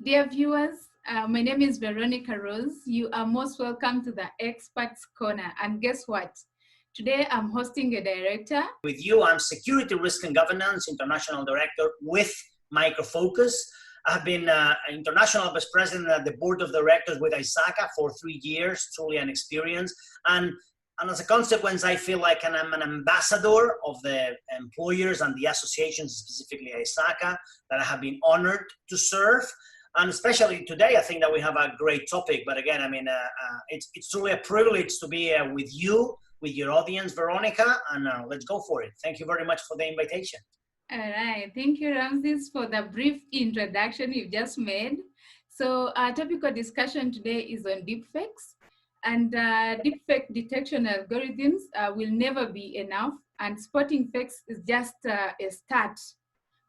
Dear viewers, my name is Veronica Rose. You are most welcome to the Experts Corner. And guess what? Today I'm hosting a director. With you, I'm Security Risk and Governance International Director with Microfocus. I've been International Vice President at the Board of Directors with ISACA for 3 years, truly an experience. And as a consequence, I feel like I'm an ambassador of the employers and the associations, specifically ISACA, that I have been honored to serve. And especially today, I think that we have a great topic. But again, I mean, it's truly a privilege to be with you, with your audience, Veronica, and let's go for it. Thank you very much for the invitation. All right. Thank you, Ramsés, for the brief introduction you've just made. So our topical discussion today is on deepfakes. And deepfake detection algorithms will never be enough. And spotting fakes is just a start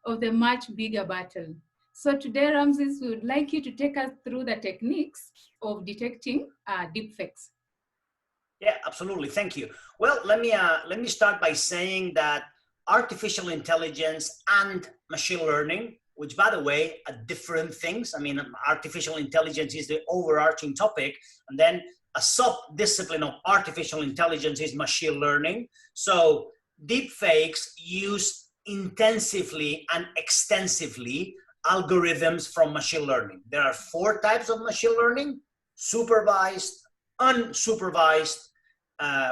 of the much bigger battle. So today, Ramsés, we would like you to take us through the techniques of detecting deepfakes. Yeah, absolutely. Thank you. Well, let me start by saying that artificial intelligence and machine learning, which, by the way, are different things. I mean, artificial intelligence is the overarching topic, and then a sub-discipline of artificial intelligence is machine learning. So deepfakes use intensively and extensively algorithms from machine learning. There are 4 types of machine learning: supervised, unsupervised,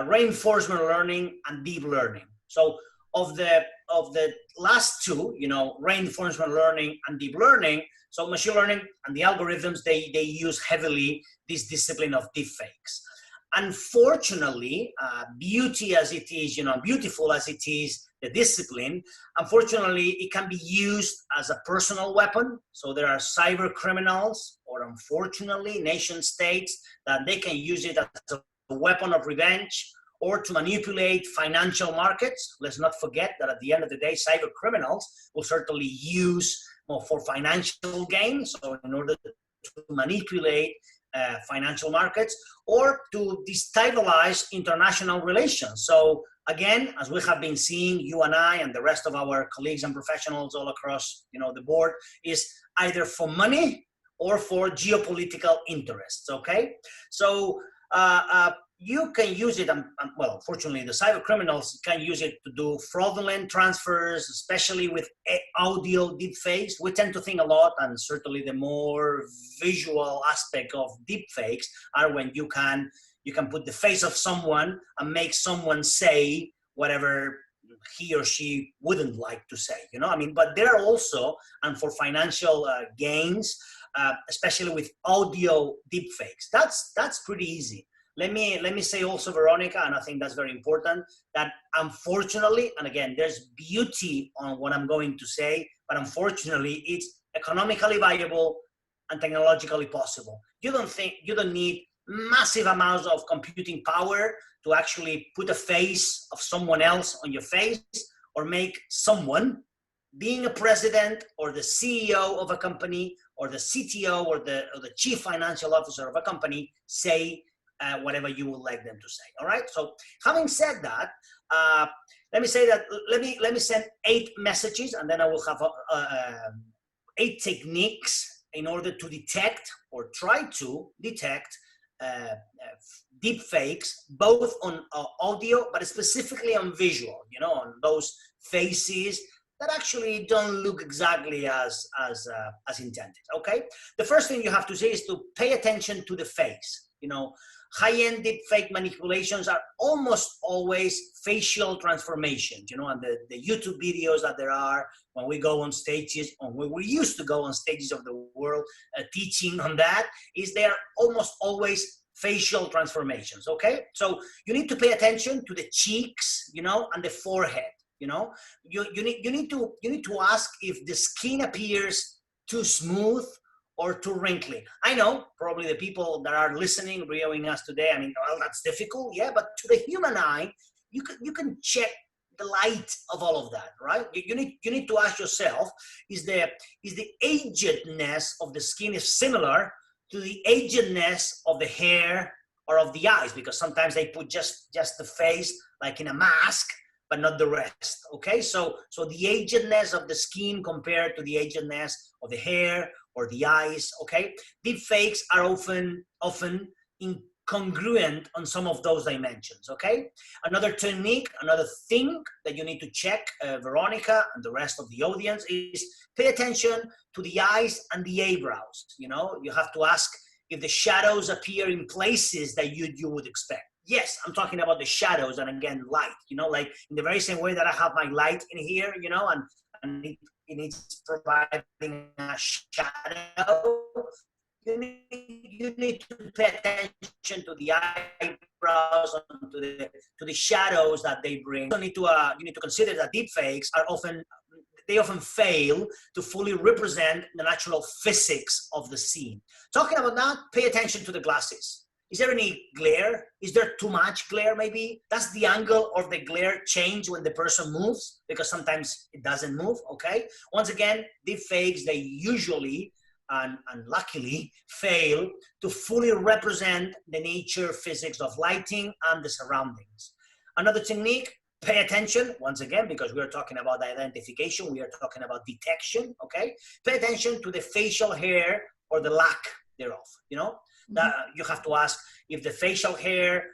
reinforcement learning, and deep learning. So of the last 2, you know, reinforcement learning and deep learning, so machine learning and the algorithms, they use heavily this discipline of deepfakes. Unfortunately, beauty as it is, you know, beautiful as it is, the discipline, unfortunately, it can be used as a personal weapon. So there are cyber criminals, or unfortunately, nation states, that they can use it as a weapon of revenge or to manipulate financial markets. Let's not forget that at the end of the day, cyber criminals will certainly use for financial gain, so in order to manipulate financial markets, or to destabilize international relations. So again, as we have been seeing, you and I and the rest of our colleagues and professionals all across, you know, the board, is either for money or for geopolitical interests. Okay, so you can use it, well, fortunately, the cyber criminals can use it to do fraudulent transfers, especially with audio deepfakes. We tend to think a lot, and certainly the more visual aspect of deepfakes are when you can put the face of someone and make someone say whatever he or she wouldn't like to say, you know, I mean, but there are also, and for financial gains, especially with audio deepfakes, that's pretty easy. Let me say also, Veronica, and I think that's very important, that unfortunately, and again, there's beauty on what I'm going to say, but unfortunately, it's economically viable and technologically possible. You don't need massive amounts of computing power to actually put a face of someone else on your face, or make someone, being a president or the CEO of a company or the CTO or the chief financial officer of a company, say whatever you would like them to say. All right. So having said that, let me send 8 messages, and then I will have 8 techniques in order to detect, or try to detect, deep fakes, both on audio, but specifically on visual, you know, on those faces that actually don't look exactly as intended. Okay. The first thing you have to say is to pay attention to the face. You know, high-end deepfake manipulations are almost always facial transformations, you know, and the YouTube videos that there are when we go on stages, or when we used to go on stages of the world teaching on that, is they are almost always facial transformations, okay? So you need to pay attention to the cheeks, you know, and the forehead, you know. You need to ask if the skin appears too smooth or too wrinkly. I know probably the people that are listening, viewing us today, I mean, well, that's difficult, yeah, but to the human eye, you can check the light of all of that, right? You need to ask yourself, is the agedness of the skin is similar to the agedness of the hair or of the eyes? Because sometimes they put just the face like in a mask, but not the rest. Okay, so the agedness of the skin compared to the agedness of the hair or the eyes, okay? Deep fakes are often incongruent on some of those dimensions, okay? Another technique, another thing that you need to check, Veronica and the rest of the audience, is pay attention to the eyes and the eyebrows. You know, you have to ask if the shadows appear in places that you would expect. Yes, I'm talking about the shadows and again, light, you know, like in the very same way that I have my light in here, you know, and it's providing a shadow. You need to pay attention to the eyebrows and to the shadows that they bring. You need to consider that deepfakes are often fail to fully represent the natural physics of the scene. Talking about that, pay attention to the glasses. Is there any glare? Is there too much glare maybe? Does the angle of the glare change when the person moves? Because sometimes it doesn't move, okay? Once again, deepfakes, they usually and luckily fail to fully represent the nature physics of lighting and the surroundings. Another technique, pay attention, once again, because we're talking about identification, we are talking about detection, okay? Pay attention to the facial hair or the lack thereof, you know? That you have to ask if the facial hair,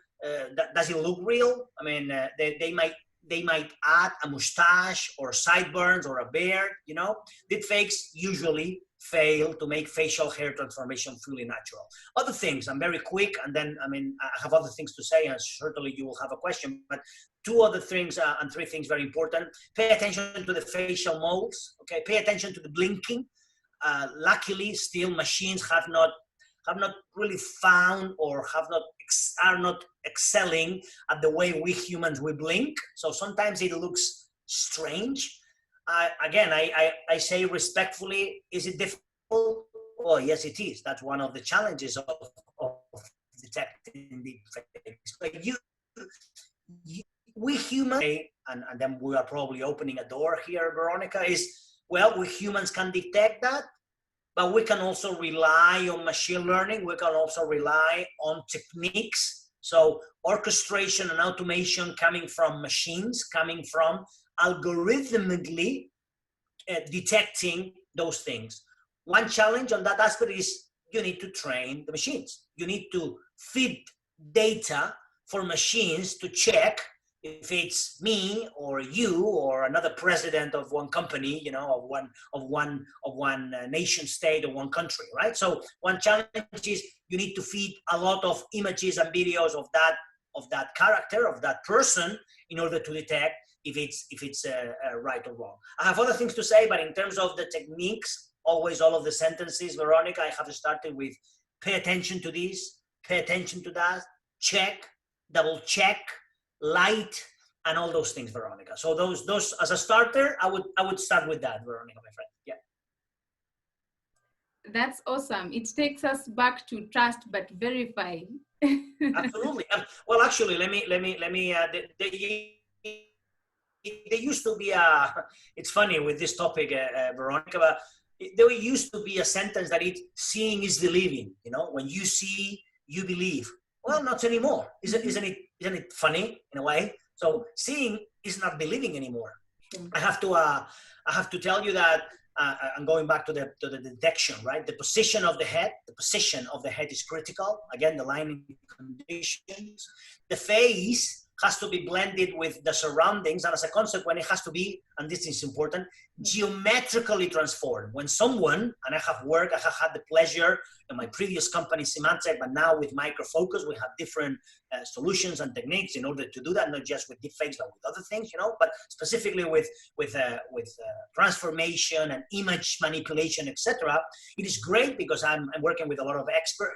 does it look real? I mean, they might add a mustache or sideburns or a beard, you know? Deepfakes usually fail to make facial hair transformation fully natural. Other things, I'm very quick, and then, I mean, I have other things to say, and certainly you will have a question, but two other things and three things very important. Pay attention to the facial molds, okay? Pay attention to the blinking. Luckily, still machines have not really found or are not excelling at the way we humans we blink. So sometimes it looks strange. Again, I say respectfully, is it difficult? Well, yes, it is. That's one of the challenges of detecting deepfakes. But we humans, and then we are probably opening a door here, Veronica, is, well, we humans can detect that, but we can also rely on machine learning. We can also rely on techniques. So orchestration and automation coming from machines, coming from algorithmically detecting those things. One challenge on that aspect is you need to train the machines. You need to feed data for machines to check if it's me or you or another president of one company, you know, of one nation state or one country, right? So one challenge is you need to feed a lot of images and videos of that character, of that person, in order to detect if it's right or wrong. I have other things to say, but in terms of the techniques, always all of the sentences, Veronica, I have started with pay attention to this, pay attention to that, check, double check, light, and all those things, Veronica. So those as a starter, I would start with that, Veronica, my friend. Yeah. That's awesome. It takes us back to trust but verify. Absolutely. Well, actually, let me. There used to be it's funny with this topic, Veronica, but there used to be a sentence that seeing is believing. You know, when you see, you believe. Well, not anymore. Isn't it funny in a way? So seeing is not believing anymore. Sure. I have to tell you that I'm going back to the detection, right? The position of the head is critical. Again, the lining conditions. The face has to be blended with the surroundings, and as a consequence, it has to be, and this is important, geometrically transformed. When someone, and I have had the pleasure in my previous company, Symantec, but now with Micro Focus, we have different solutions and techniques in order to do that, not just with deepfakes, but with other things, you know, but specifically with transformation and image manipulation, etc. It is great because I'm working with a lot of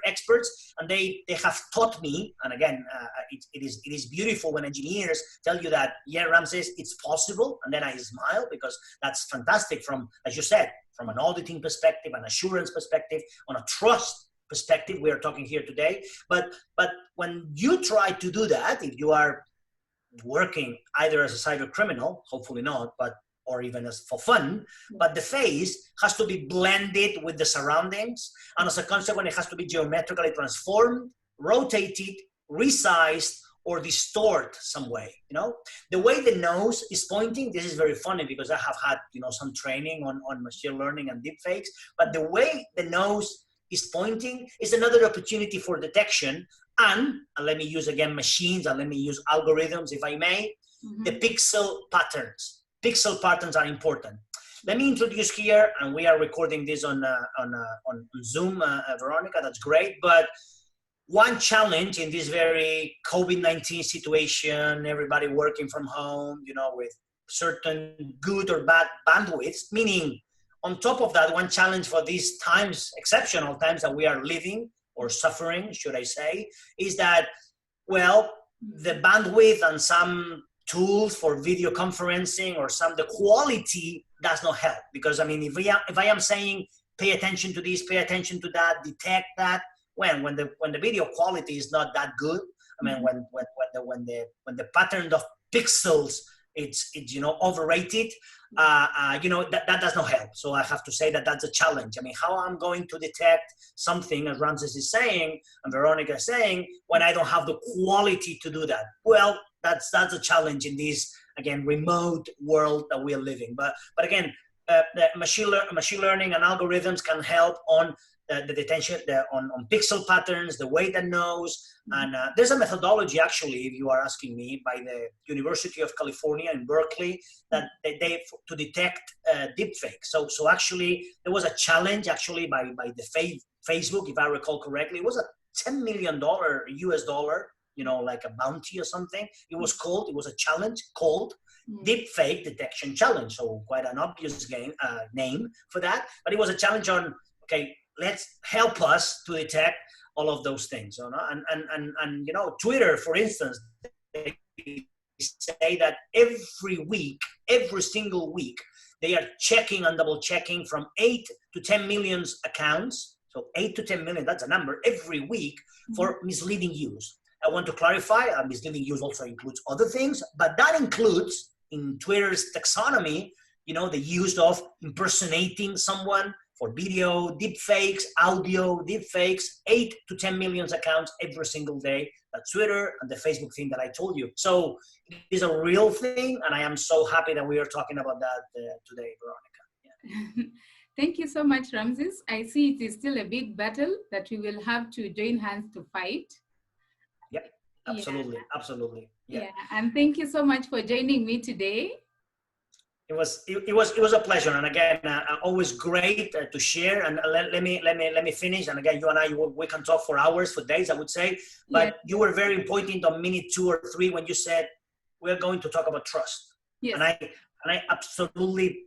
experts, and they have taught me, and again, it is beautiful when engineers tell you that, yeah, Ramsés, it's possible, and then I smile because that's fantastic from, as you said, from an auditing perspective, an assurance perspective, on a trust perspective, we are talking here today. But when you try to do that, if you are working either as a cyber criminal, hopefully not, or even as for fun, but the face has to be blended with the surroundings, and as a consequence, it has to be geometrically transformed, rotated, resized, or distort some way, the way the nose is pointing. This is very funny because I have had, some training on machine learning and deepfakes, but the way the nose is pointing is another opportunity for detection. And let me use again machines, and let me use algorithms, if I may. The pixel patterns. Pixel patterns are important. Let me introduce here, and we are recording this on Zoom, Veronica, that's great. But one challenge in this very COVID-19 situation, everybody working from home, with certain good or bad bandwidth, meaning on top of that, one challenge for these times, exceptional times that we are living or suffering, should I say, is that, well, the bandwidth and some tools for video conferencing or the quality does not help. Because if I am saying pay attention to this, pay attention to that, detect that, when the video quality is not that good, when the pattern of pixels it's overrated, that does not help. So I have to say that that's a challenge. How I'm going to detect something, as Ramsés is saying and Veronica is saying, when I don't have the quality to do that? Well, that's a challenge in this, again, remote world that we are living. But again, the machine learning and algorithms can help on the detection on pixel patterns, the way that knows. And there's a methodology, actually, if you are asking me, by the University of California in Berkeley, that they to detect deepfake. So actually, there was a challenge, actually, by the Facebook, if I recall correctly. It was a $10 million US dollar, like a bounty or something. It was a challenge called Deepfake Detection Challenge. So quite an obvious name for that. But it was a challenge on, okay, let's help us to detect all of those things. And Twitter, for instance, they say that every single week, they are checking and double checking from 8 to 10 million accounts. So 8 to 10 million, that's a number, every week for misleading use. I want to clarify, misleading use also includes other things, but that includes, in Twitter's taxonomy, the use of impersonating someone for video, deepfakes, audio, deepfakes, 8 to 10 million accounts every single day. That's Twitter and the Facebook thing that I told you. So it is a real thing, and I am so happy that we are talking about that today, Veronica. Yeah. Thank you so much, Ramsés. I see it is still a big battle that we will have to join hands to fight. Yep, absolutely, absolutely. Yeah, and thank you so much for joining me today. It was a pleasure, and again, always great to share. And let me finish. And again, you and I, we can talk for hours, for days, I would say. But you were very important on minute 2 or 3 when you said we're going to talk about trust. Yes. And I absolutely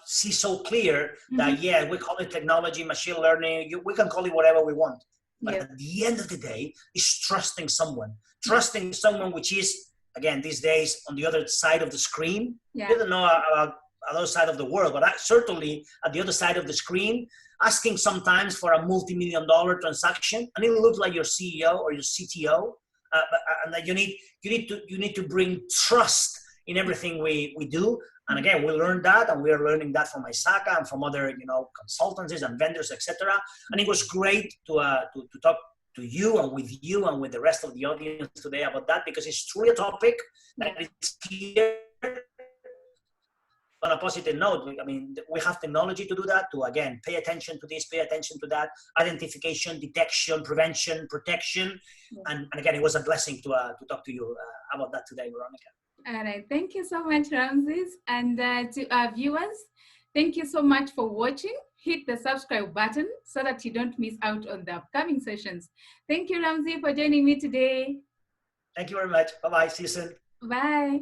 see so clear that we call it technology, machine learning. We can call it whatever we want. But at the end of the day, it's trusting someone, which is, again, these days on the other side of the screen. I don't know about the other side of the world, but certainly at the other side of the screen, asking sometimes for a multi-million-dollar transaction, and it looks like your CEO or your CTO, and that you need to bring trust in everything we do. And again, we learned that, and we are learning that from Isaka and from other consultancies and vendors, etc. And it was great to talk to you and with the rest of the audience today about that, because it's truly a topic that is here. On a positive note, we have technology to do that, to, again, pay attention to this, pay attention to that, identification, detection, prevention, protection. And again, it was a blessing to talk to you about that today, Veronica. All right, thank you so much, Ramsés. And to our viewers, thank you so much for watching. Hit the subscribe button so that you don't miss out on the upcoming sessions. Thank you, Ramsés, for joining me today. Thank you very much. Bye-bye. See you soon. Bye.